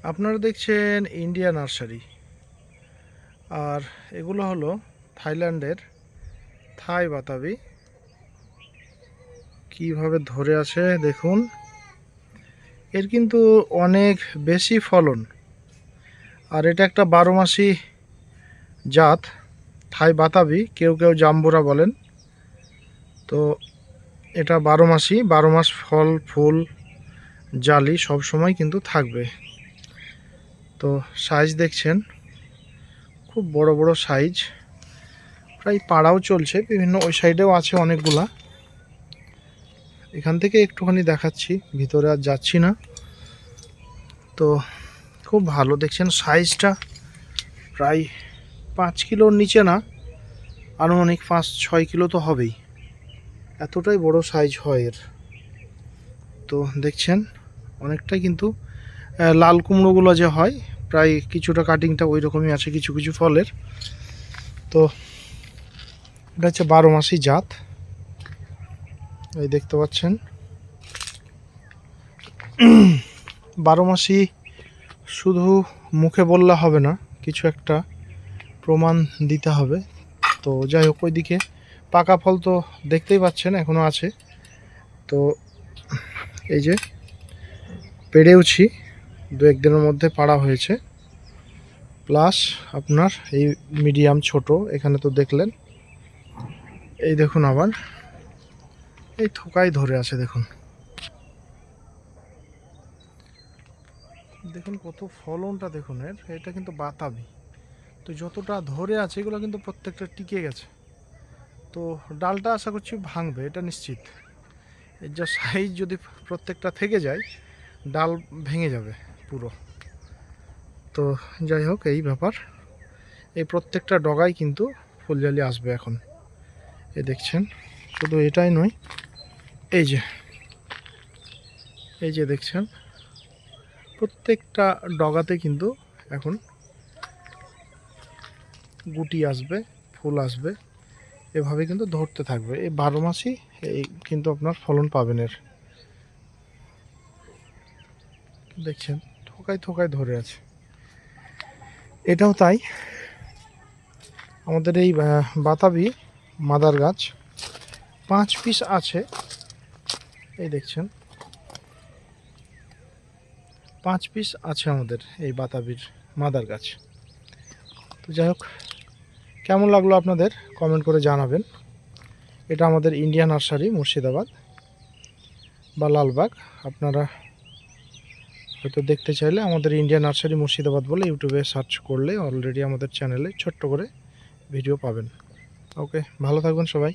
আপনারা দেখছেন India nursery. আর এগুলো হলো থাইল্যান্ডের থাই বাতাবি। কিভাবে ধরে আছে দেখুন। এর কিন্তু অনেক বেশি ফলন। আর এটা একটা 12 মাসি জাত থাই বাতাবি, কেউ কেউ জাম্বুরা বলেন। তো এটা 12 মাসি, 12 মাস ফল ফুল জালি সব সময় কিন্তু থাকবে। তো সাইজ দেখছেন, খুব বড় বড় সাইজ, প্রায় পাড়াও চলছে বিভিন্ন, ওই সাইডেও আছে অনেকগুলা। এখান থেকে একটুখানি দেখাচ্ছি, ভিতরে আর যাচ্ছি না। তো খুব ভালো দেখছেন সাইজটা, প্রায় 5 কিলোর নিচে না, আনুমানিক 5-6 কিলো তো হবেই, এতটাই বড় সাইজ হয় এর। তো দেখছেন অনেকটাই কিন্তু লাল কুমড়োগুলো যে হয়, প্রায় কিছুটা কাটিংটা ওই রকমই আছে কিছু কিছু ফলের। তো এটা হচ্ছে 12 মাসি জাত, এই দেখতে পাচ্ছেন। 12 মাসি শুধু মুখে বললে হবে না, কিছু একটা প্রমাণ দিতে হবে। তো যাই হোক, ওইদিকে পাকা ফল তো দেখতেই পাচ্ছেন এখনও আছে। তো এই যে পেড়েওছি, 2-1 দিনের মধ্যে পাড়া হয়েছে। প্লাস আপনার এই মিডিয়াম ছোট, এখানে তো দেখলেন। এই দেখুন আবার এই থোকায় ধরে আছে, দেখুন দেখুন কত ফলনটা দেখুন এর। এটা কিন্তু বাতাবি, তো যতটা ধরে আছে এগুলো কিন্তু প্রত্যেকটা টিকে গেছে। তো ডালটা আশা করছি ভাঙবে, এটা নিশ্চিত। এর যা সাইজ, যদি প্রত্যেকটা থেকে যায় ডাল ভেঙে যাবে পুরো। তো যাই হোক, এই ব্যাপার। এই প্রত্যেকটা ডগায় কিন্তু ফুলজালি আসবে এখন। এই দেখছেন, শুধু এটাই নয়, এই যে এই যে দেখছেন প্রত্যেকটা ডগাতে কিন্তু এখন গুটি আসবে, ফুল আসবে, এভাবে কিন্তু ধরতে থাকবে। এই 12 মাসই এই কিন্তু আপনার ফলন পাবেন এর। দেখছেন থোকায় থোকায় ধরে আছে, এটাও তাই। আমাদের এই বাতাবি মাদার গাছ 5 পিস আছে, এই দেখছেন 5 পিস আছে আমাদের এই বাতাবির মাদার গাছ। তো যাই হোক, কেমন লাগলো আপনাদের কমেন্ট করে জানাবেন। এটা আমাদের ইন্ডিয়া নার্সারি, মুর্শিদাবাদ বা লালবাগ। আপনারা হয়তো দেখতে চাইলে আমাদের ইন্ডিয়া নার্সারি মুর্শিদাবাদ বলে ইউটিউবে সার্চ করলে অলরেডি আমাদের চ্যানেলে ছোট্ট করে ভিডিও পাবেন। ওকে, ভালো থাকবেন সবাই।